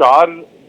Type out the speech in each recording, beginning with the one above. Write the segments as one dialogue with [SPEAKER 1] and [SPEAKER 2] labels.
[SPEAKER 1] 4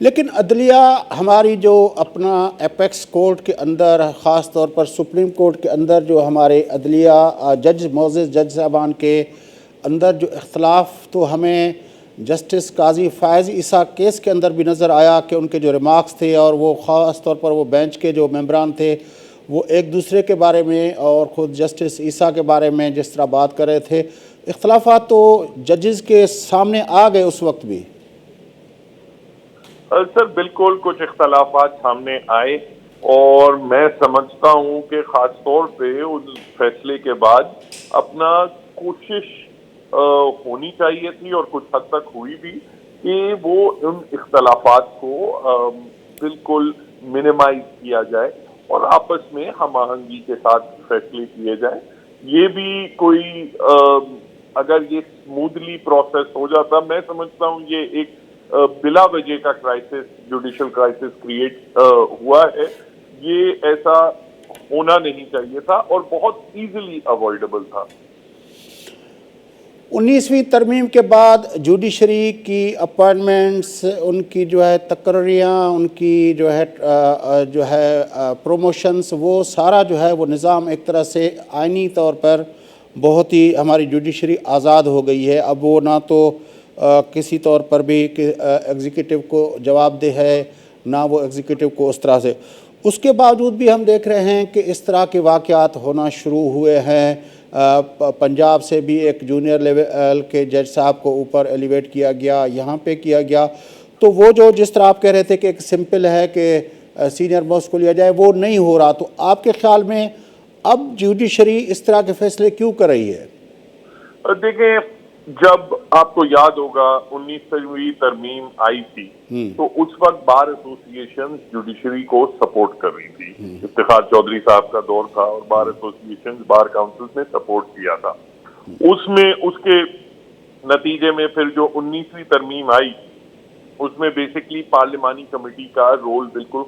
[SPEAKER 2] لیکن عدلیہ ہماری جو اپنا ایپیکس کورٹ کے اندر، خاص طور پر سپریم کورٹ کے اندر جو ہمارے عدلیہ جج، معزز جج صاحبان کے اندر جو اختلاف تو ہمیں جسٹس قاضی فائز عیسیٰ کیس کے اندر بھی نظر آیا کہ ان کے جو ریمارکس تھے اور وہ خاص طور پر وہ بینچ کے جو ممبران تھے وہ ایک دوسرے کے بارے میں اور خود جسٹس عیسیٰ کے بارے میں جس طرح بات کر رہے تھے، اختلافات تو ججز کے سامنے آ گئے اس وقت بھی۔
[SPEAKER 1] سر بالکل کچھ اختلافات سامنے آئے، اور میں سمجھتا ہوں کہ خاص طور پہ اس فیصلے کے بعد اپنا کوشش ہونی چاہیے تھی، اور کچھ حد تک ہوئی بھی، کہ وہ ان اختلافات کو بالکل منیمائز کیا جائے اور آپس میں ہم آہنگی کے ساتھ فیصلے کیے جائیں۔ یہ بھی کوئی اگر یہ اسموتھلی پروسیس ہو جاتا، میں سمجھتا ہوں یہ ایک بلا وجہ کا کرائسس، جوڈیشل کرائسس کریٹ ہوا ہے، یہ ایسا ہونا نہیں چاہیے تھا اور بہت ایزیلی اوائڈیبل تھا۔
[SPEAKER 2] 19ویں ترمیم کے بعد جوڈیشری کی اپائنٹمنٹس، ان کی جو ہے تقرریاں، ان کی جو ہے پروموشنز، وہ سارا جو ہے وہ نظام ایک طرح سے آئینی طور پر بہت ہی ہماری جوڈیشری آزاد ہو گئی ہے۔ اب وہ نہ تو کسی طور پر بھی ایگزیکٹو کو جواب دہ ہے، نہ وہ ایگزیکٹو کو اس طرح سے۔ اس کے باوجود بھی ہم دیکھ رہے ہیں کہ اس طرح کے واقعات ہونا شروع ہوئے ہیں۔ پنجاب سے بھی ایک جونیئر لیول کے جج صاحب کو اوپر ایلیویٹ کیا گیا، یہاں پہ کیا گیا۔ تو وہ جو جس طرح آپ کہہ رہے تھے کہ ایک سمپل ہے کہ سینئر موسٹ کو لیا جائے، وہ نہیں ہو رہا۔ تو آپ کے خیال میں اب جوڈیشری اس طرح کے فیصلے کیوں کر رہی ہے؟
[SPEAKER 1] دیکھیں، جب آپ کو یاد ہوگا 19ویں ترمیم آئی تھی تو اس وقت بار ایسوسیشن جوڈیشری کو سپورٹ کر رہی تھی۔ افتخار چودھری صاحب کا دور تھا اور بار ایسوسیشن، بار کاؤنسل نے سپورٹ کیا تھا۔ اس کے نتیجے میں پھر جو 19ویں ترمیم آئی، اس میں بیسکلی پارلیمانی کمیٹی کا رول بالکل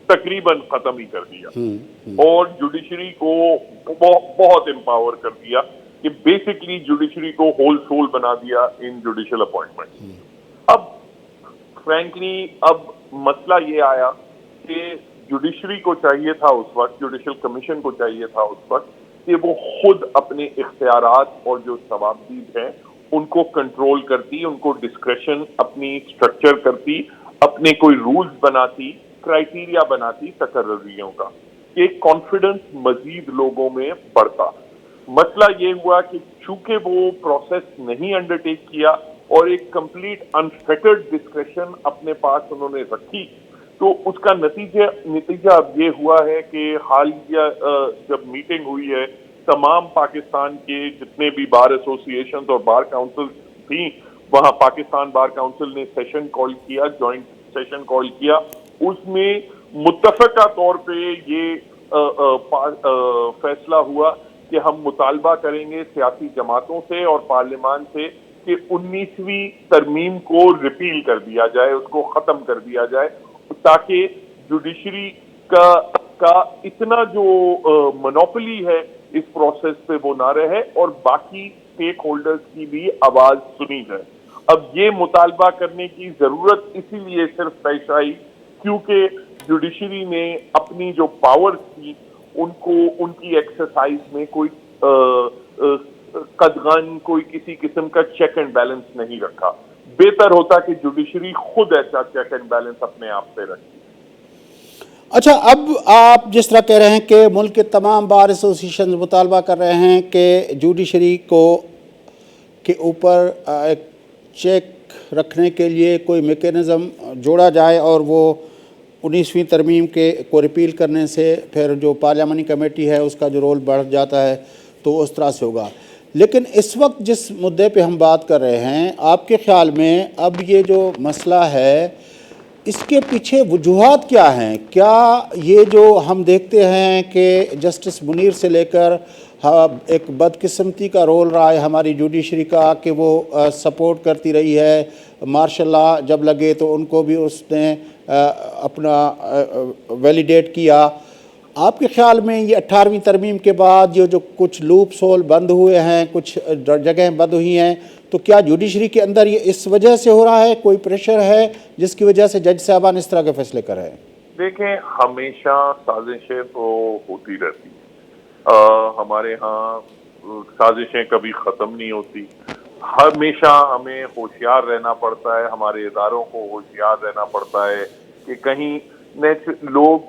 [SPEAKER 1] تقریباً ختم ہی کر دیا اور جوڈیشری کو بہت امپاور کر دیا کہ بیسکلی جوڈیشری کو ہول سول بنا دیا ان جوڈیشل اپوائنٹمنٹ۔ اب فرینکلی اب مسئلہ یہ آیا کہ جوڈیشری کو چاہیے تھا اس وقت، جوڈیشل کمیشن کو چاہیے تھا اس وقت کہ وہ خود اپنے اختیارات اور جو ثوابدید ہیں ان کو کنٹرول کرتی، ان کو ڈسکریشن اپنی اسٹرکچر کرتی، اپنے کوئی رولز بناتی، کرائیٹیریا بناتی تقرریوں کا، کہ کانفیڈنس مزید لوگوں میں بڑھتا۔ مسئلہ یہ ہوا کہ چونکہ وہ پروسیس نہیں انڈرٹیک کیا اور ایک کمپلیٹ انفیٹرڈ ڈسکریشن اپنے پاس انہوں نے رکھی، تو اس کا نتیجہ اب یہ ہوا ہے کہ حالیہ جب میٹنگ ہوئی ہے، تمام پاکستان کے جتنے بھی بار ایسوسیشنز اور بار کاؤنسل تھیں، وہاں پاکستان بار کاؤنسل نے سیشن کال کیا، جوائنٹ سیشن کال کیا۔ اس میں متفقہ طور پہ یہ فیصلہ ہوا کہ ہم مطالبہ کریں گے سیاسی جماعتوں سے اور پارلیمان سے کہ 19ویں ترمیم کو ریپیل کر دیا جائے، اس کو ختم کر دیا جائے، تاکہ جوڈیشری کا اتنا جو مونوپلی ہے اس پروسیس پہ وہ نہ رہے اور باقی اسٹیک ہولڈرز کی بھی آواز سنی جائے۔ اب یہ مطالبہ کرنے کی ضرورت اسی لیے صرف پیش آئی کیونکہ جوڈیشری نے اپنی جو پاورز تھی ان کو ان کی ایکسرسائز میں کوئی قدغن، کوئی کسی قسم کا چیک اینڈ بیلنس نہیں رکھا۔ بہتر ہوتا کہ جوڈیشری خود ایسا چیک اینڈ بیلنس اپنے آپ پہ رکھتی۔
[SPEAKER 2] اچھا، اب آپ جس طرح کہہ رہے ہیں کہ ملک کے تمام بار ایسوسیشن مطالبہ کر رہے ہیں کہ جوڈیشری کے اوپر ایک چیک رکھنے کے لیے کوئی میکینزم جوڑا جائے اور وہ 19ویں ترمیم کو ریپیل کرنے سے پھر جو پارلیمانی کمیٹی ہے اس کا جو رول بڑھ جاتا ہے تو اس طرح سے ہوگا۔ لیکن اس وقت جس مدعے پہ ہم بات کر رہے ہیں، آپ کے خیال میں اب یہ جو مسئلہ ہے اس کے پیچھے وجوہات کیا ہیں؟ کیا یہ جو ہم دیکھتے ہیں کہ جسٹس منیر سے لے کر ایک بدقسمتی کا رول رہا ہے ہماری جوڈیشری کا کہ وہ سپورٹ کرتی رہی ہے، مارشل لا جب لگے تو ان کو بھی اس نے اپنا ویلیڈیٹ کیا۔ آپ کے خیال میں یہ 18ویں ترمیم کے بعد یہ جو کچھ لوپس ہول بند ہوئے ہیں، کچھ جگہیں بند ہوئی ہیں، تو کیا جوڈیشری کے اندر یہ اس وجہ سے ہو رہا ہے، کوئی پریشر ہے جس کی وجہ سے جج صاحبان اس طرح کے فیصلے کر رہے ہیں؟
[SPEAKER 1] دیکھیں، ہمیشہ سازشیں تو ہوتی رہتی ہیں، ہمارے ہاں سازشیں کبھی ختم نہیں ہوتی. ہمیشہ ہمیں ہوشیار رہنا پڑتا ہے، ہمارے اداروں کو ہوشیار رہنا پڑتا ہے کہ کہیں لوگ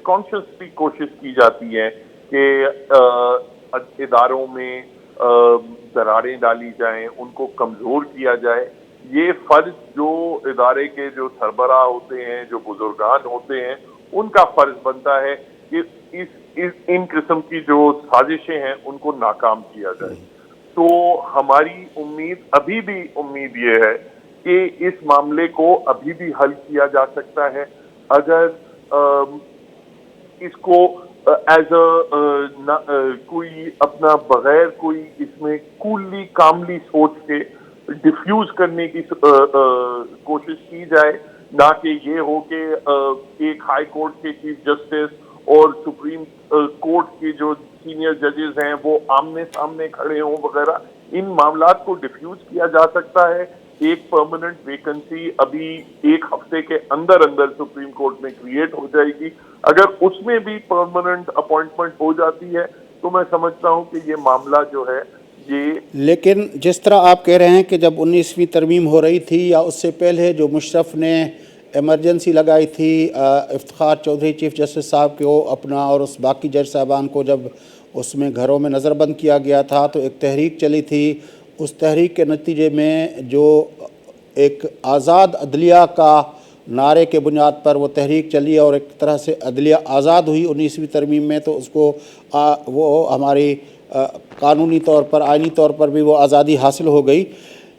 [SPEAKER 1] کانشیسلی کوشش کی جاتی ہے کہ اداروں میں دراڑیں ڈالی جائیں، ان کو کمزور کیا جائے. یہ فرض جو ادارے کے جو سربراہ ہوتے ہیں، جو بزرگان ہوتے ہیں، ان کا فرض بنتا ہے کہ ان قسم کی جو سازشیں ہیں ان کو ناکام کیا جائے. تو ہماری ابھی بھی امید یہ ہے کہ اس معاملے کو ابھی بھی حل کیا جا سکتا ہے اگر اس کو ایز کوئی اپنا بغیر کوئی اس میں کوللی کاملی سوچ کے ڈیفیوز کرنے کی کوشش کی جائے، نہ کہ یہ ہو کہ ایک ہائی کورٹ کے چیف جسٹس اور سپریم کورٹ کے جو سینئر ججز ہیں وہ آمنے سامنے کھڑے ہوں وغیرہ. ان معاملات کو ڈیفیوز کیا جا سکتا ہے. ایک پرماننٹ ویکنسی ابھی ایک ہفتے کے اندر سپریم کورٹ میں کریٹ ہو جائے گی. اگر اس میں بھی پرماننٹ اپوائنٹمنٹ ہو جاتی ہے تو میں سمجھتا ہوں کہ یہ معاملہ جو ہے یہ.
[SPEAKER 2] لیکن جس طرح آپ کہہ رہے ہیں کہ جب 19ویں ترمیم ہو رہی تھی یا اس سے پہلے جو مشرف نے ایمرجنسی لگائی تھی افتخار چودھری چیف جسٹس صاحب کو اپنا اور اس باقی جج صاحبان کو جب اس میں گھروں میں نظر بند کیا گیا تھا تو ایک تحریک چلی تھی. اس تحریک کے نتیجے میں جو ایک آزاد عدلیہ کا نعرے کے بنیاد پر وہ تحریک چلی اور ایک طرح سے عدلیہ آزاد ہوئی 19ویں ترمیم میں، تو اس کو وہ ہماری قانونی طور پر آئینی طور پر بھی وہ آزادی حاصل ہو گئی.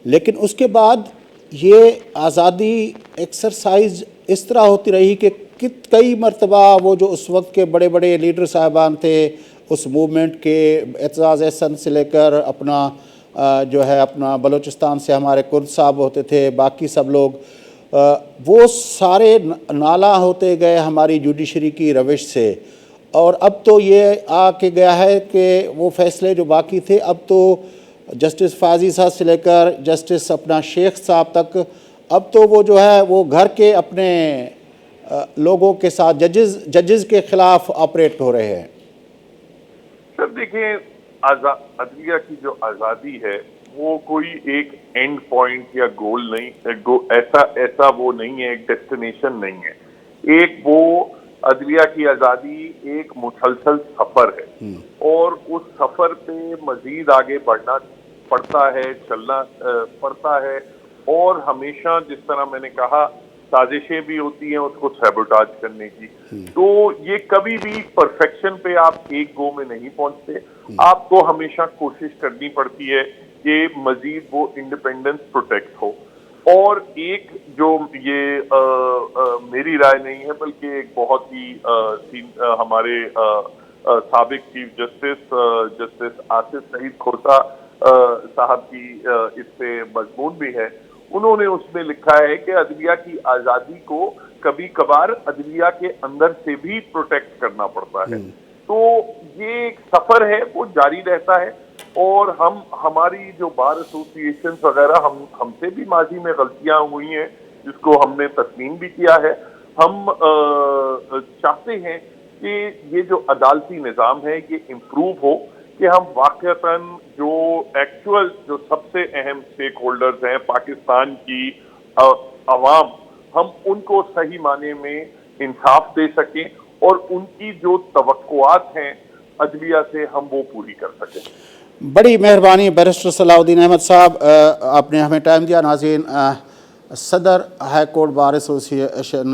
[SPEAKER 2] لیکن اس کے بعد یہ آزادی ایکسرسائز اس طرح ہوتی رہی کہ کئی مرتبہ وہ جو اس وقت کے بڑے بڑے لیڈر صاحبان تھے اس موومنٹ کے، اعتزاز احسن سے لے کر اپنا جو ہے اپنا بلوچستان سے ہمارے کرد صاحب ہوتے تھے، باقی سب لوگ، وہ سارے نالاں ہوتے گئے ہماری جوڈیشری کی روش سے. اور اب تو یہ آ کے گیا ہے کہ وہ فیصلے جو باقی تھے اب تو جسٹس فاضی صاحب سے لے کر جسٹس اپنا شیخ صاحب تک اب تو وہ جو ہے وہ گھر کے اپنے لوگوں کے ساتھ ججز کے خلاف آپریٹ ہو رہے ہیں.
[SPEAKER 1] سر دیکھیں، عدلیہ کی جو آزادی ہے وہ کوئی ایک اینڈ پوائنٹ یا گول نہیں، ایسا وہ نہیں ہے، ایک ڈیسٹینیشن نہیں ہے. ایک وہ عدلیہ کی آزادی ایک مسلسل سفر ہے اور اس سفر پہ مزید آگے بڑھنا پڑتا ہے، چلنا پڑتا ہے. اور ہمیشہ جس طرح میں نے کہا سازشیں بھی ہوتی ہیں اس کو سیبوٹاج کرنے کی. تو یہ کبھی بھی پرفیکشن پہ آپ ایک گو میں نہیں پہنچتے. آپ کو ہمیشہ کوشش کرنی پڑتی ہے کہ مزید وہ انڈیپینڈنس پروٹیکٹ ہو. اور ایک جو یہ میری رائے نہیں ہے بلکہ ایک بہت ہی ہمارے سابق چیف جسٹس آصف سعید کھوسہ صاحب کی اس پہ مضمون بھی ہے. انہوں نے اس میں لکھا ہے کہ عدلیہ کی آزادی کو کبھی کبھار عدلیہ کے اندر سے بھی پروٹیکٹ کرنا پڑتا ہے. تو یہ ایک سفر ہے، وہ جاری رہتا ہے. اور ہماری جو بار ایسوسی ایشن وغیرہ ہم سے بھی ماضی میں غلطیاں ہوئی ہیں جس کو ہم نے تسلیم بھی کیا ہے. ہم چاہتے ہیں کہ یہ جو عدالتی نظام ہے یہ امپروو ہو، کہ ہم واقعتاً جو ایکچوئل جو سب سے اہم سٹیک ہولڈرز ہیں پاکستان کی عوام، ہم ان کو صحیح معنی میں انصاف دے سکیں اور ان کی جو توقعات ہیں عدلیہ سے ہم وہ پوری کر سکیں.
[SPEAKER 2] بڑی مہربانی بیرسٹر صلاح الدین احمد صاحب، آپ نے ہمیں ٹائم دیا. ناظرین، صدر ہائی کورٹ بار ایسوسی ایشن